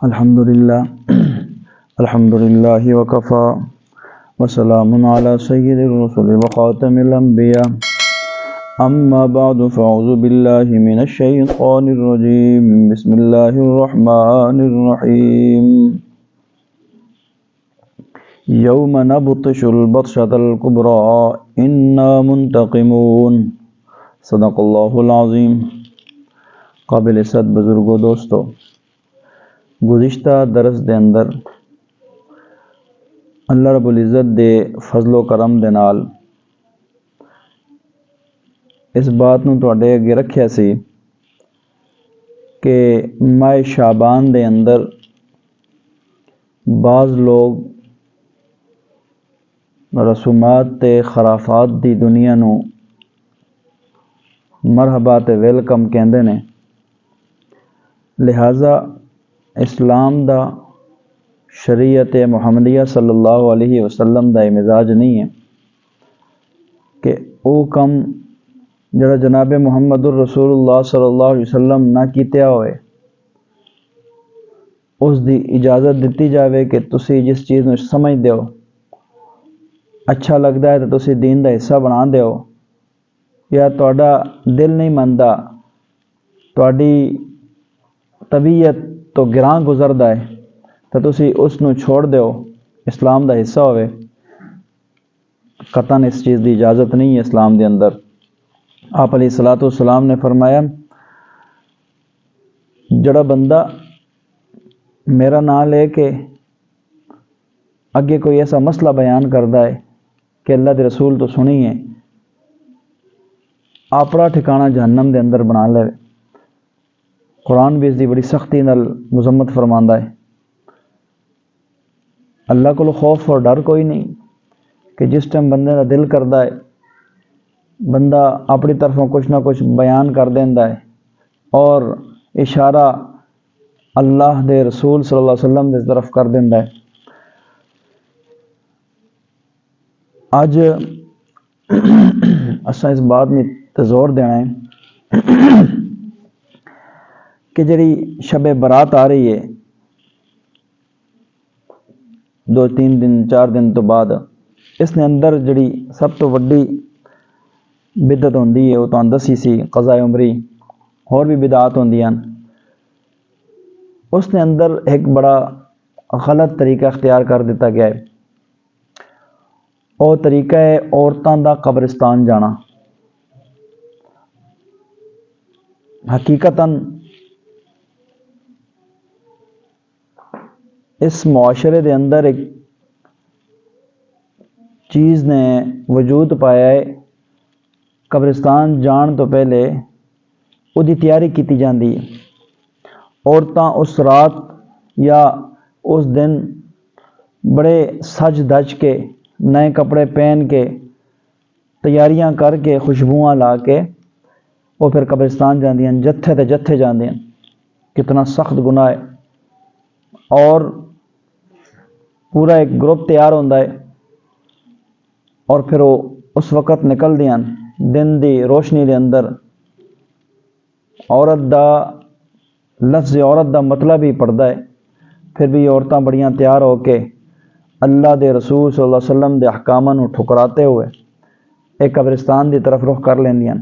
الحمدللہ الحمدللہ وکفا وسلام علی سید الرسل وخاتم الانبیاء اما بعد فاعوذ باللہ من الشیطان الرجیم بسم اللہ الرحمن الرحیم یوم نبطش البطشۃ الکبریٰ انا منتقمون صدق اللہ العظیم۔ قابل عزت بزرگوں دوستو، گزشتہ درس دے اندر اللہ رب العزت دے فضل و کرم دے نال اس بات نو تواڈے اگے رکھیا سی کہ ماہ شعبان دے اندر بعض لوگ رسومات تے خرافات دی دنیا نو مرحبا تے ویلکم کہندے نے، لہٰذا اسلام دا شریعت محمدیہ صلی اللہ علیہ وسلم دا مزاج نہیں ہے کہ او کم جڑا جناب محمد الرسول اللہ صلی اللہ علیہ وسلم نہ کیتیا ہوئے اس دی اجازت دیتی جاوے کہ تسی جس چیز نو سمجھ دیو اچھا لگدا ہے تو تسی دین دا حصہ بنا دیو، یا تہاڈا دل نہیں مندا، تہاڈی طبیعت تو گراں گزردا ہے تو تسی اس نو چھوڑ دیو، اسلام دا حصہ ہوئے۔ قطعاً اس چیز دی اجازت نہیں ہے اسلام دے اندر۔ آپ علیہ الصلوۃ والسلام نے فرمایا جڑا بندہ میرا نام لے کے اگے کوئی ایسا مسئلہ بیان کردا ہے کہ اللہ دے رسول تو سنی ہے، اپنا ٹھکانہ جہنم دے اندر بنا لے۔ قرآن بھی اس دی بڑی سختی نال مذمت فرماندا ہے۔ اللہ کو خوف اور ڈر کوئی نہیں کہ جس ٹائم بندے کا دل کردا ہے بندہ اپنی طرفوں کچھ نہ کچھ بیان کر دیندا ہے اور اشارہ اللہ دے رسول صلی اللہ علیہ وسلم دے طرف کر دیندا ہے۔ اج اساں اس بات میں زور دینا ہے کہ جڑی شب برات آ رہی ہے 2-3 دن 4 دن تو بعد، اس نے اندر جڑی سب تو وڈی بدعت ہوندی ہے وہ تو دسی سی قضاء عمری، اور بھی بدعات ہوندیاں، اس نے اندر ایک بڑا غلط طریقہ اختیار کر دیتا گیا ہے۔ اور طریقہ ہے عورتاں دا قبرستان جانا۔ حقیقتاً اس معاشرے دے اندر ایک چیز نے وجود پایا ہے، قبرستان جان تو پہلے وہ دی تیاری کیتی جاندی ہے۔ عورتاں اس رات یا اس دن بڑے سج دج کے نئے کپڑے پہن کے تیاریاں کر کے خوشبوواں لا کے وہ پھر قبرستان جاندیاں، جتھے تے جتھے جاندیاں۔ کتنا سخت گناہ ہے۔ اور پورا ایک گروپ تیار ہوندا ہے اور پھر وہ اس وقت نکل دیاں دن دی روشنی دے اندر۔ عورت دا لفظ عورت دا مطلب ہی پڑدا ہے، پھر بھی عورتاں بڑیاں تیار ہو کے اللہ دے رسول صلی اللہ علیہ وسلم دے احکاماں نو ٹھکراتے ہوئے ایک قبرستان دی طرف رخ کر لیندیاں،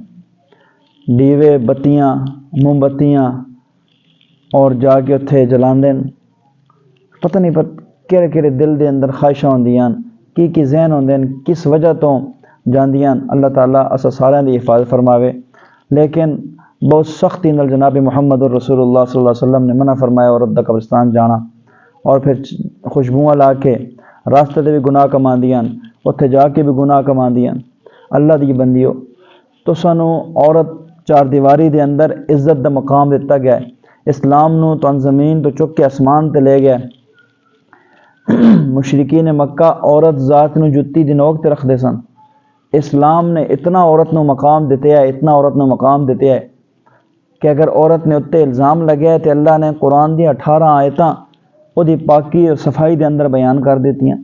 دیوے بتیاں موم بتیاں اور جا کے اتھے جلاندے۔ پتہ نہیں کہڑے کہڑے دل دے اندر خواہشاں ہوندیاں، کی ذہن ہوندے، کس وجہ تو جاندیاں۔ اللہ تعالیٰ اسا سارے دی حفاظت فرماوے۔ لیکن بہت سختی نال جناب محمد الرسول اللہ صلی اللہ علیہ وسلم نے منع فرمایا عورت دا قبرستان جانا، اور پھر خوشبوواں لا کے راستے تے بھی گناہ کماندیاں، اتھے جا کے بھی گناہ کماندیاں۔ اللہ دی بندیو، تو سانو عورت چار دیواری دے اندر عزت دا مقام دیتا گیا ہے۔ اسلام نو تو زمین تو چک کے آسمان تے لے گیا۔ مشرکین مکہ عورت ذات نو جتی دی نوک تے رکھ دے سن۔ اسلام نے اتنا عورت نو مقام دیتے ہے، اتنا عورت نو مقام دیتے ہے کہ اگر عورت نے اتنے الزام لگیا ہے تو اللہ نے قرآن دی 18 آیتاں وہ دی پاکی اور صفائی دے اندر بیان کر دیتی ہیں۔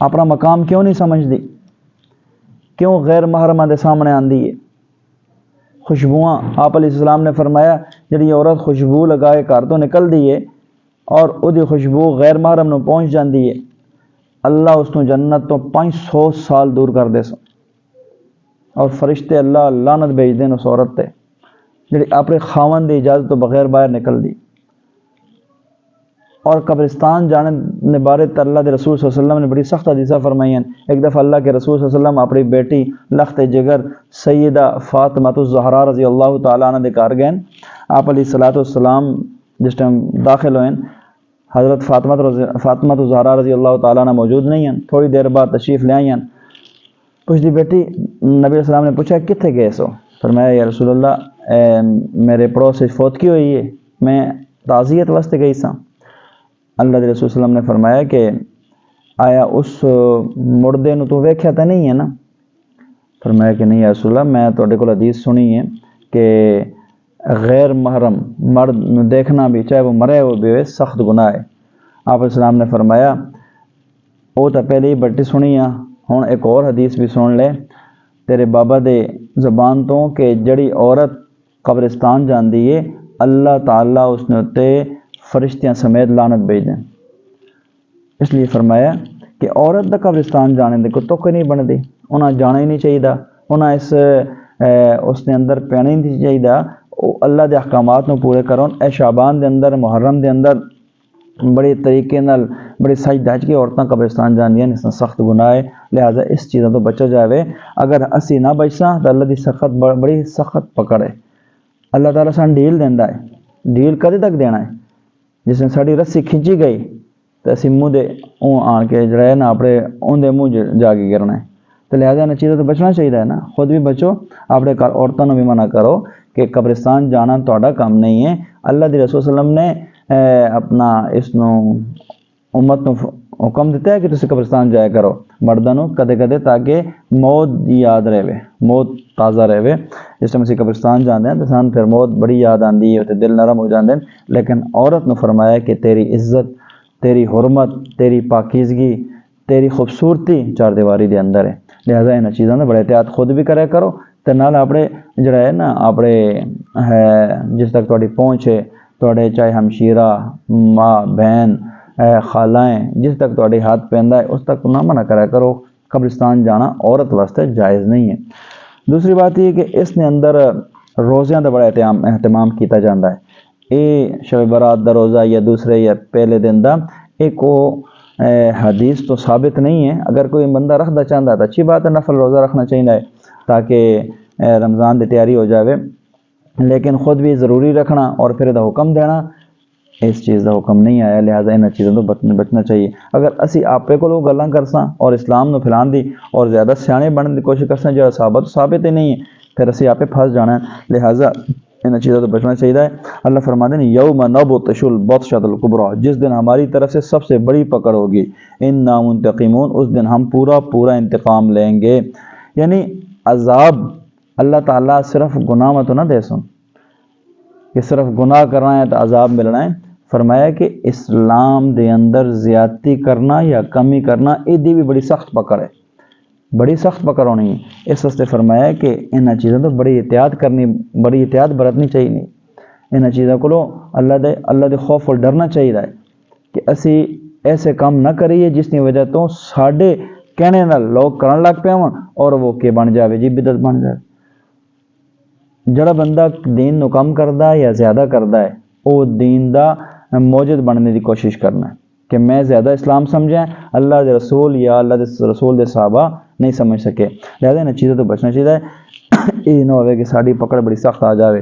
اپنا مقام کیوں نہیں سمجھ دی؟ کیوں غیر محرمہ دے سامنے آندی ہے؟ خوشبوواں آپ علیہ السلام نے فرمایا جڑی عورت خوشبو لگائے گھر تو نکل دی ہے اور ਉਹਦੀ ਖੁਸ਼ਬੂ ਗੈਰ ਮਹਰਮ ਨੂੰ ਪਹੁੰਚ ਜਾਂਦੀ ਹੈ, ਅੱਲਾ ਉਸ ਨੂੰ ਜੰਨਤ ਤੋਂ 500 ਸਾਲ ਦੂਰ ਕਰ ਦੇ ਸੋ। اور فرشتے اللہ لعنت بھیج دین اس عورت تے جڑی اپنے خاون دی اجازت تو بغیر باہر نکل دی۔ اور قبرستان جانے بارے تے اللہ دے رسول صلی اللہ علیہ وسلم نے بڑی سخت حدیثہ فرمائی ہیں۔ ایک دفعہ اللہ کے رسول صلی اللہ علیہ وسلم اپنی بیٹی لخت جگر سیدہ فاطمہ الزہرا رضی اللہ تعالیٰ عنہ دے گھر گئے۔ آپ علیہ الصلوۃ والسلام جس ٹائم داخل ہوئے، حضرت فاطمہ الزہرا رضی اللہ تعالیٰ عنہ موجود نہیں ہیں۔ تھوڑی دیر بعد تشریف لے آئی ہیں۔ پوچھتی بیٹی، نبی علیہ السلام نے پوچھا کتنے گئے سو؟ فرمایا یا رسول اللہ میرے پڑوس سے فوتگی ہوئی ہے، میں تعزیت واسطے گئی سا۔ اللہ کے رسول صلی اللہ علیہ وسلم نے فرمایا کہ آیا اس مردے نو تو ویکھیا تے نہیں ہے نا؟ فرمایا کہ نہیں یا رسول اللہ، میں تواڈے کول حدیث سنی ہے کہ غیر محرم مرد نو دیکھنا بھی چاہے وہ مرے ہو بھی ہوئے سخت گناہ ہے۔ آپ علیہ السلام نے فرمایا وہ تو پہلے ہی بٹی سنی ہے، ہن ایک اور حدیث بھی سن لے تیرے بابا دے زبان تو کہ جڑی عورت قبرستان جاندی ہے اللہ تعالیٰ اس نے تے فرشتیاں سمیت لعنت بھیج دیں۔ اس لیے فرمایا کہ عورت دا قبرستان جانے دے کوئی توقع نہیں بندی، انہاں جانا ہی نہیں چاہیے، انہاں اس نے اندر پینا ہی نہیں چاہیے۔ اللہ دے احکامات نو پورے کرون۔ اے شعبان دے اندر محرم دے اندر بڑے طریقے نال بڑی سج دج کے عورتاں قبرستان جاندیاں، اس میں سخت گناہ ہے، لہٰذا اس چیزوں تو بچا جاوے۔ اگر اسی نہ بچساں تو اللہ دی سخت بڑی سخت پکڑ ہے۔ اللہ تعالیٰ سان ڈھیل دیندا ہے، ڈھیل کدے تک دینا ہے؟ جس میں ساری رسی کھنچی گئی تو اسی منہ دے آن کے جڑا ہے نا اپنے ان دے منہ جا کے گرنا ہے۔ تو لہٰذا ان چیزوں تو بچنا چاہیے نا، خود بھی بچو، اپنے گھر عورتوں بھی منع کرو کہ قبرستان جانا تہاڈا کام نہیں ہے۔ اللہ دی رسول صلی اللہ علیہ وسلم نے اپنا اس نو امت نو حکم دیتا ہے کہ تسی قبرستان جایا کرو مردوں نو کدے کدے، تاکہ موت یاد رہے، موت تازہ رہے۔ جس ٹائم اسی قبرستان جاندے ہیں تو سان پھر موت بڑی یاد آندی ہے تے دل نرم ہو جاندے ہیں۔ لیکن عورت نو فرمایا کہ تیری عزت، تیری حرمت، تیری پاکیزگی، تیری خوبصورتی چار دیواری دے اندر ہے، لہذا ان چیزاں دا بڑا احتیاط خود بھی کرے کرو تے نال اپنے جڑا ہے نا اپنے جس تک تہاڈی پہنچ ہے، تہاڈے چاہے ہمشیرہ، ماں، بہن، خالائیں، جس تک تہاڈے ہاتھ پیندا ہے اس تک نہ منع کرا کرو۔ قبرستان جانا عورت واسطے جائز نہیں ہے۔ دوسری بات یہ کہ اس نے اندر روزیاں دا بڑا اہتمام کیتا جاتا ہے۔ یہ شب برات دا روزہ یا دوسرے یا پہلے دن دا ایک حدیث تو ثابت نہیں ہے۔ اگر کوئی بندہ رکھنا چاہتا ہے تو اچھی بات ہے، نفل روزہ رکھنا چاہیے تاکہ رمضان دی تیاری ہو جاوے، لیکن خود بھی ضروری رکھنا اور پھر دا حکم دینا اس چیز دا حکم نہیں آیا، لہذا ان چیزوں تو بچنا چاہیے۔ اگر اسی آپے کو لوگ گلاں کرساں اور اسلام نو پھیلان دی اور زیادہ سیانے بننے دی کوشش کرساں جو ثابت ہی نہیں ہے، پھر اسی آپے پھنس جانا ہے، لہذا ان چیزوں تو بچنا چاہیے۔ اللہ فرماتے ہیں یوم نبطش البطشۃ الکبریٰ، جس دن ہماری طرف سے سب سے بڑی پکڑ ہوگی، انا منتقمون، اس دن ہم پورا انتقام لیں گے۔ یعنی عذاب اللہ تعالیٰ صرف گناہ میں تو نہ دے سن کہ صرف گناہ کرنا ہے تو عذاب ملنا ہے، فرمایا کہ اسلام دے اندر زیادتی کرنا یا کمی کرنا ایدی بھی بڑی سخت پکڑ ہے، بڑی سخت پکڑ ہونی ہے۔ اس واسطے فرمایا کہ ان چیزوں تو بڑی احتیاط کرنی، بڑی احتیاط برتنی چاہیے نہیں۔ ان چیزوں کو اللہ دے خوف اور ڈرنا چاہیے کہ اسی ایسے کام نہ کریے جس کی وجہ تو ساڈے کہنے نال لوگ کرن لگ پے ہون اور وہ کہ بن جاوے جی بدعت بن جائے۔ جڑا بندہ دین نو کم کردا ہے یا زیادہ کردا ہے وہ دین دا موجد بننے دی کوشش کرنا ہے کہ میں زیادہ اسلام سمجھیں، اللہ دے رسول یا اللہ دے رسول دے صحابہ نہیں سمجھ سکے، لہذا ان چیزوں تو بچنا چاہیے۔ یہ نہ ہوئے کہ ساری پکڑ بڑی سخت آ جاوے۔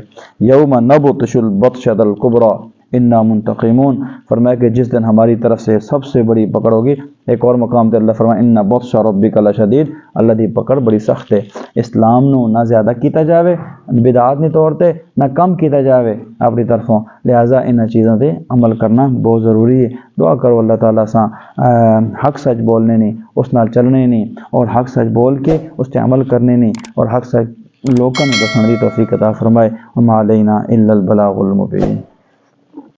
یوم نبطش البطشۃ الکبریٰ انا منتقمون، فرمایا کہ جس دن ہماری طرف سے سب سے بڑی پکڑ ہوگی۔ ایک اور مقام تے اللہ فرمایا ان بطش ربک لشدید، اللہ دی پکڑ بڑی سخت ہے۔ اسلام نو نہ زیادہ کیتا جاوے، بدعات نہیں توڑتے، نہ کم کیتا جاوے اپنی طرفوں، لہٰذا ان چیزوں تے عمل کرنا بہت ضروری ہے۔ دعا کرو اللہ تعالیٰ سا حق سچ بولنے نہیں، اس نال چلنے نہیں، اور حق سچ بول کے اس تے عمل کرنے نہیں، اور حق سچ لوگوں نے دسنے دی توفیق عطا فرمائے۔ وما علینا الا البلاغ المبین۔